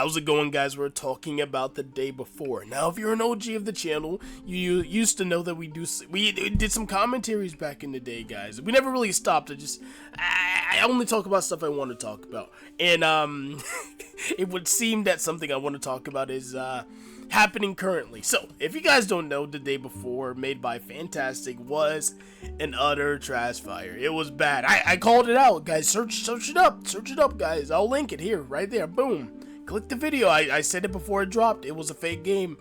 How's it going, guys? We're talking about the day before. Now, if you're an OG of the channel, you used to know that we did some commentaries back in the day, guys. We never really stopped. I only talk about stuff I want to talk about, and it would seem that something I want to talk about is happening currently. So, if you guys don't know, the day before, made by Fantastic, was an utter trash fire. It was bad. I called it out, guys. Search it up, guys. I'll link it here, right there. Boom. Click the video. I said it before it dropped. It was a fake game.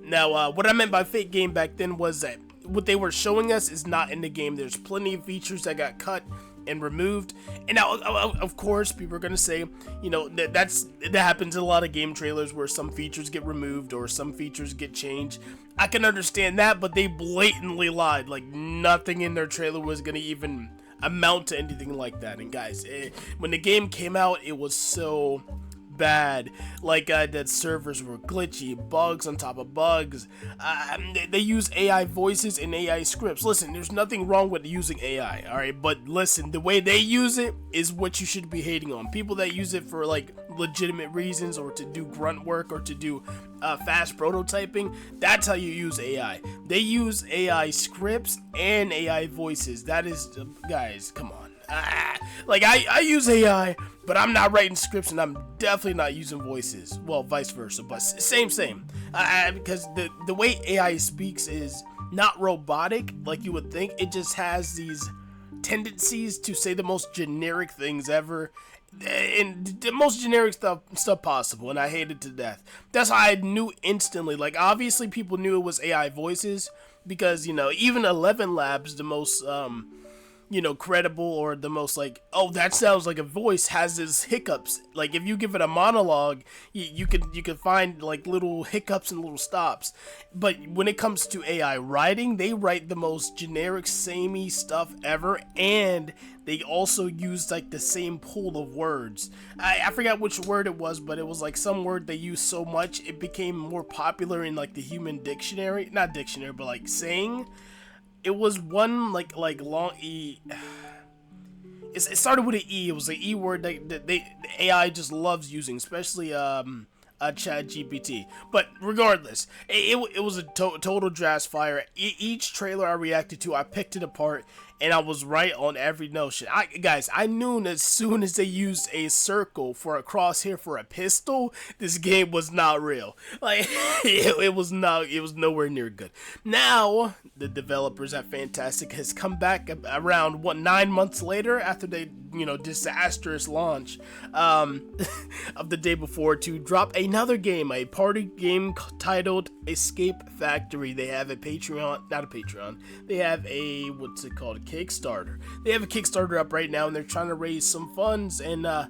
Now, what I meant by fake game back then was that what they were showing us is not in the game. There's plenty of features that got cut and removed. And now, of course, people are gonna say, you know, that happens in a lot of game trailers where some features get removed or some features get changed. I can understand that, but they blatantly lied. Like, nothing in their trailer was gonna even amount to anything like that. And guys, when the game came out, it was so bad. Like, that servers were glitchy, bugs on top of bugs. They use AI voices and AI scripts. Listen, there's nothing wrong with using AI, alright? But listen, the way they use it is what you should be hating on. People that use it for, like, legitimate reasons or to do grunt work or to do fast prototyping, that's how you use AI. They use AI scripts and AI voices. That is, guys, come on. Like, I use AI, but I'm not writing scripts, and I'm definitely not using voices. Well, vice versa, but same. Because the way AI speaks is not robotic like you would think. It just has these tendencies to say the most generic things ever, and the most generic stuff possible, and I hate it to death. That's how I knew instantly. Like, obviously people knew it was AI voices because, you know, even 11 Labs, the most you know, credible or the most like, oh, that sounds like a voice, has this hiccups. Like, if you give it a monologue, you could find like little hiccups and little stops. But when it comes to AI writing, they write the most generic, samey stuff ever, and they also use like the same pool of words. I forgot which word it was, but it was like some word they used so much it became more popular in like the human dictionary, not dictionary, but like saying. It was one like long E. It started with an E. It was an E word that the AI just loves using, especially Chat GPT. But regardless, it was a total trash fire. Each trailer I reacted to, I picked it apart, and I was right on every notion. Guys, I knew as soon as they used a circle for a crosshair for a pistol, this game was not real. Like, it was nowhere near good. Now, the developers at Fantastic has come back around 9 months later after they, you know, disastrous launch of the day before to drop another game, a party game titled Escape Factory. They have a Patreon, not a Patreon. They have a, what's it called? Kickstarter. They have a Kickstarter up right now, and they're trying to raise some funds. And all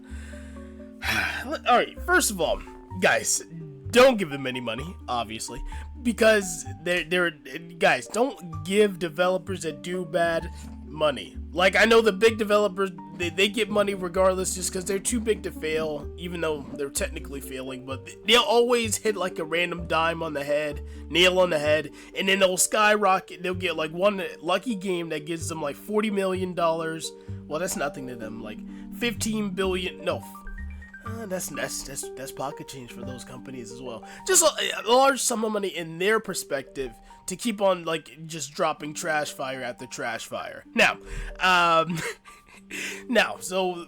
right, first of all, guys, don't give them any money, obviously, because they're guys, don't give developers that do bad money. Like, I know the big developers, they get money regardless just because they're too big to fail, even though they're technically failing, but they'll always hit like a random dime on the head, nail on the head, and then they'll skyrocket. They'll get like one lucky game that gives them like $40 million. Well, that's nothing to them. Like 15 billion, no, that's pocket change for those companies as well. Just a large sum of money in their perspective to keep on like just dropping trash fire after trash fire. Now, so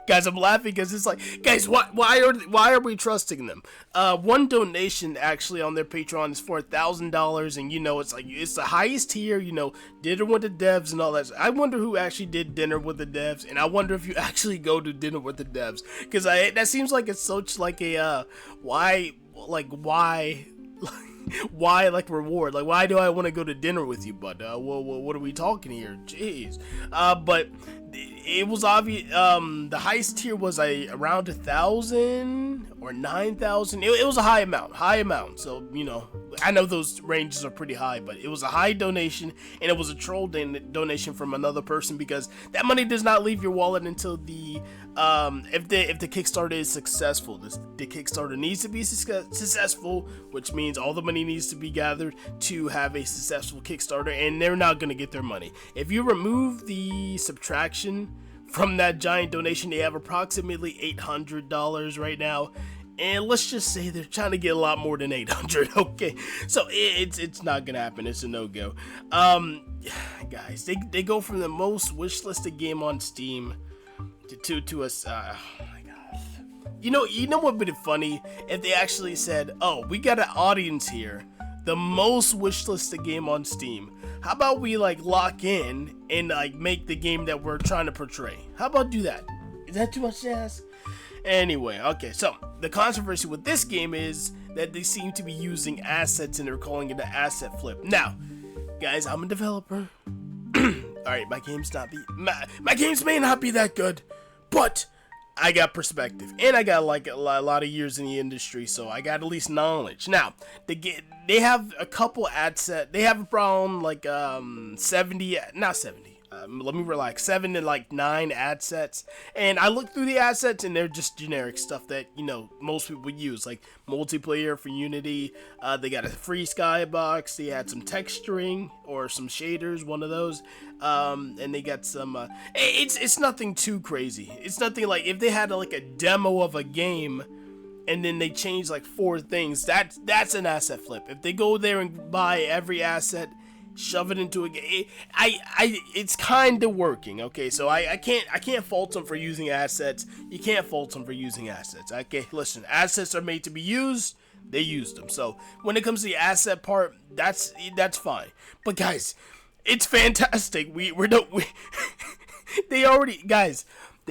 guys, I'm laughing because it's like, guys, why are we trusting them? One donation actually on their Patreon is $4,000, and you know, it's like, it's the highest tier, you know, dinner with the devs and all that. I wonder who actually did dinner with the devs, and I wonder if you actually go to dinner with the devs, because that seems like it's such like a why like reward? Like, why do I want to go to dinner with you, bud? What are we talking here? Jeez. But it was obvious. The highest tier was around 1,000 or 9,000. It was a high amount. So, you know, I know those ranges are pretty high, but it was a high donation, and it was a troll donation from another person, because that money does not leave your wallet until the if the Kickstarter is successful. The Kickstarter needs to be successful, which means all the money needs to be gathered to have a successful Kickstarter, and they're not going to get their money. If you remove the subtraction from that giant donation, they have approximately $800 right now, and let's just say they're trying to get a lot more than 800. Okay, so it's not gonna happen. It's a no-go. Guys, they go from the most wishlisted game on Steam to us. Oh my god. You know what would be funny if they actually said, "Oh, we got an audience here. The most wishlisted game on Steam. How about we like lock in and like make the game that we're trying to portray? How about do that? Is that too much to ask?" Anyway, okay, so the controversy with this game is that they seem to be using assets and they're calling it an asset flip. Now, guys, I'm a developer. Alright, my games may not be that good, but I got perspective and I got like a lot of years in the industry, so I got at least knowledge. Now, they have a couple ad set. They have around like 70, not 70. Let me relax. 7 to like 9 ad sets, and I looked through the ad sets, and they're just generic stuff that most people would use, like multiplayer for Unity. They got a free skybox. They had some texturing or some shaders, one of those, and they got some. It's nothing too crazy. It's nothing like if they had like a demo of a game, and then they change like 4 things. That's an asset flip. If they go there and buy every asset, shove it into a game, it's kind of working. Okay, so I can't fault them for using assets. You can't fault them for using assets. Okay, listen, assets are made to be used. They used them. So when it comes to the asset part, that's fine. But guys, it's fantastic. They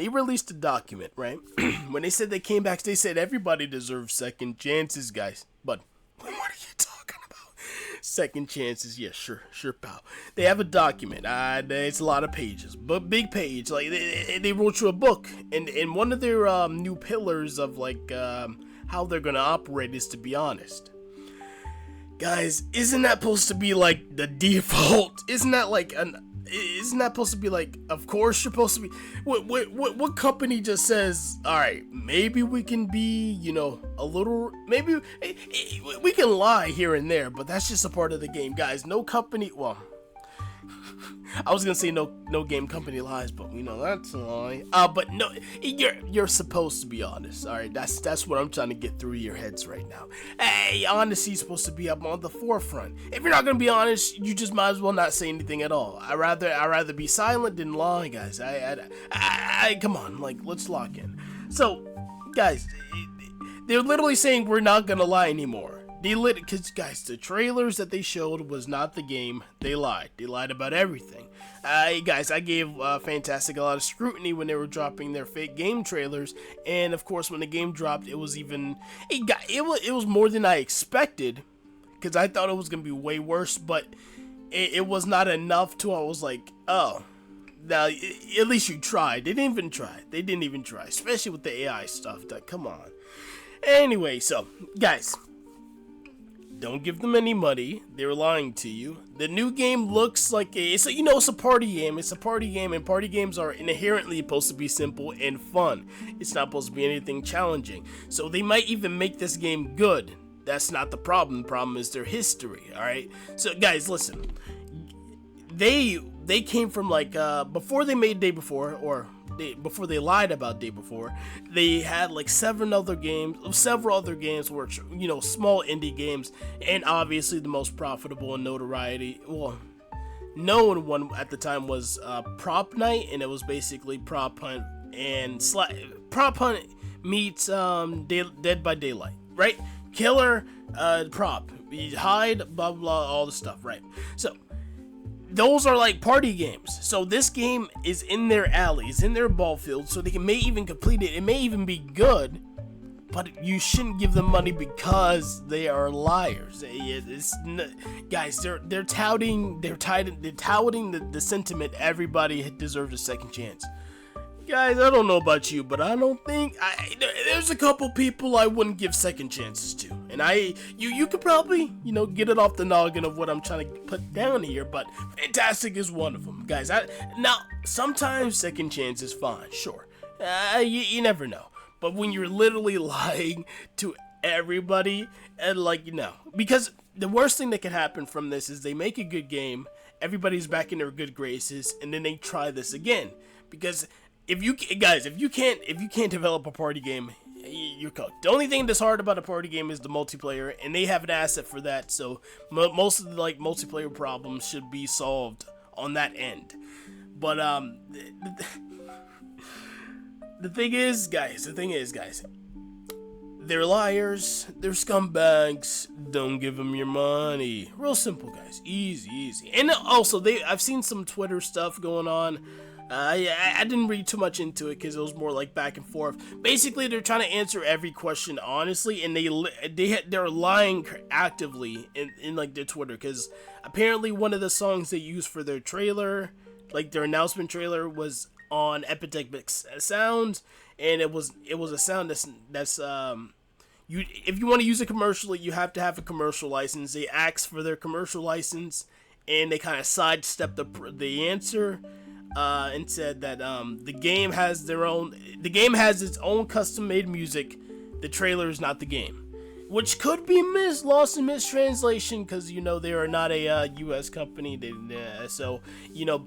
released a document, right? When they said they came back, they said everybody deserves second chances, guys. But what are you talking about? Second chances? Yeah, sure, pal. They have a document. It's a lot of pages, but big page. Like they wrote you a book, and one of their new pillars of like how they're gonna operate is to be honest. Guys, isn't that supposed to be like the default? Isn't that supposed to be like, of course you're supposed to be? What company just says, all right, maybe we can be, a little, maybe we can lie here and there, but that's just a part of the game, guys. No company, well, I was gonna say no game company lies, but that's a lie. But no, you're supposed to be honest. All right, that's what I'm trying to get through your heads right now. Hey, honesty is supposed to be up on the forefront. If you're not gonna be honest, you just might as well not say anything at all. I rather be silent than lie, guys. I come on, like let's lock in. So, guys, they're literally saying we're not gonna lie anymore. Because guys, the trailers that they showed was not the game. They lied. They lied about everything. Guys, I gave Fantastic a lot of scrutiny when they were dropping their fake game trailers, and of course, when the game dropped, it was more than I expected, because I thought it was gonna be way worse, but it was not enough to. I was like, oh, now at least you tried. They didn't even try, especially with the AI stuff. Come on. Anyway, so guys, don't give them any money. They're lying to you. The new game looks like it's a party game. It's a party game, and party games are inherently supposed to be simple and fun. It's not supposed to be anything challenging. So they might even make this game good. That's not the problem. The problem is their history. All right. So guys, listen. They came from like before they made Day Before, or before they lied about Day Before, they had like several other games were small indie games, and obviously the most profitable in notoriety, known one at the time was Prop Night, and it was basically Prop Hunt Prop Hunt meets Dead by Daylight, right? Killer, prop, hide, blah blah, all the stuff, right? So those are like party games. So this game is in their alleys, in their ball field, so they may even complete it. It may even be good, but you shouldn't give them money because they are liars. Guys, they're touting the sentiment everybody deserves a second chance. Guys, I don't know about you, but I don't think there's a couple people I wouldn't give second chances to, and you could probably get it off the noggin of what I'm trying to put down here, but Fantastic is one of them, guys. Now sometimes second chance is fine, sure. You never know, but when you're literally lying to everybody, and because the worst thing that can happen from this is they make a good game, everybody's back in their good graces, and then they try this again, because if you can't develop a party game, you're cooked. The only thing that's hard about a party game is the multiplayer, and they have an asset for that. So most of the like multiplayer problems should be solved on that end. But the thing is, guys, they're liars, they're scumbags. Don't give them your money. Real simple, guys. Easy. And also, I've seen some Twitter stuff going on. I didn't read too much into it because it was more like back and forth. Basically, they're trying to answer every question honestly, and they're lying actively in like their Twitter, because apparently one of the songs they used for their trailer, like their announcement trailer, was on Epidemic Sound, and it was a sound that's if you want to use it commercially, you have to have a commercial license. They asked for their commercial license, and they kind of sidestepped the answer. And said that the game has its own custom-made music. The trailer is not the game, which could be lost in mistranslation, because they are not a U.S. company. So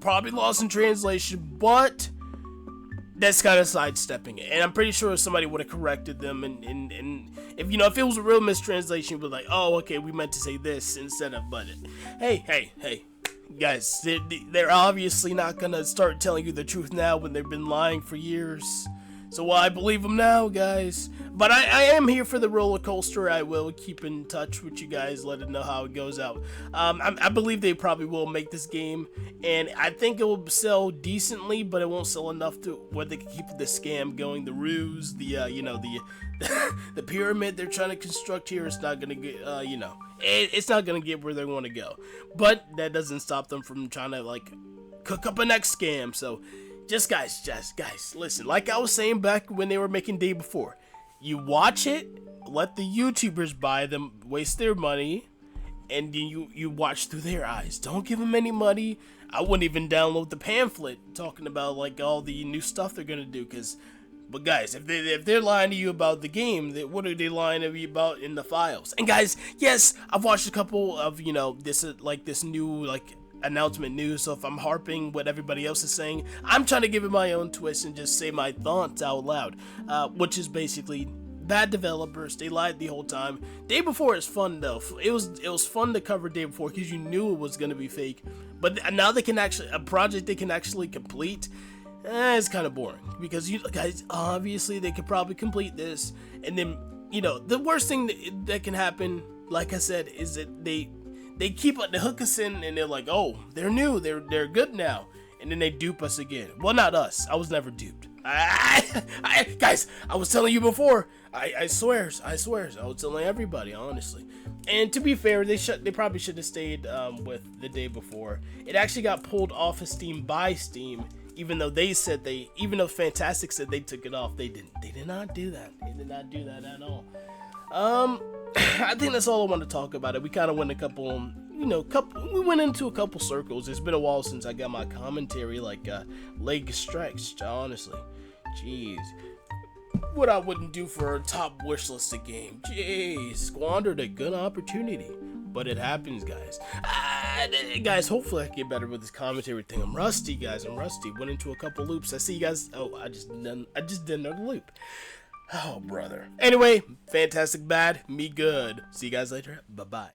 probably lost in translation, but that's kind of sidestepping it. And I'm pretty sure somebody would have corrected them, and if it was a real mistranslation, we'd be like, oh, okay, we meant to say this instead of but. Hey. Guys, they're obviously not gonna start telling you the truth now when they've been lying for years. So I believe them now, guys. But I am here for the roller coaster. I will keep in touch with you guys, let it know how it goes out. I believe they probably will make this game, and I think it will sell decently, but it won't sell enough to where they can keep the scam going, the ruse, the the pyramid they're trying to construct here. It's not gonna get, it's not gonna get where they want to go. But that doesn't stop them from trying to like cook up a next scam. So just guys, listen. Like I was saying back when they were making Day Before, you watch it, let the YouTubers buy them, waste their money, and then you watch through their eyes. Don't give them any money. I wouldn't even download the pamphlet talking about like all the new stuff they're gonna do, but guys, if they're lying to you about the game, what are they lying to you about in the files? And guys, yes, I've watched a couple of this new announcement news. So if I'm harping what everybody else is saying, I'm trying to give it my own twist and just say my thoughts out loud, which is basically bad developers. They lied the whole time. Day Before is fun though. It was fun to cover Day Before because you knew it was gonna be fake. But now they can a project they can actually complete. It's kind of boring because you guys, obviously they could probably complete this, and then the worst thing that can happen, like I said, is that they hook us in, and they're like, oh, they're new, they're good now, and then they dupe us again. Well, not us. I was never duped. Guys, I was telling you before. I swear, I was telling everybody, honestly. And to be fair, they probably should have stayed with the Day Before. It actually got pulled off of Steam by Steam. Even though Fantastic said they took it off, they did not do that. They did not do that at all. I think that's all I want to talk about it. We kind of went we went into a couple circles. It's been a while since I got my commentary leg stretched, honestly. Jeez. What I wouldn't do for a top wishlist game. Jeez, squandered a good opportunity. But it happens, guys. Guys, hopefully I can get better with this commentary thing. I'm rusty, guys. Went into a couple loops. I see you guys. Oh, I just did another loop. Oh, brother. Anyway, Fantastic Bad, me good. See you guys later. Bye-bye.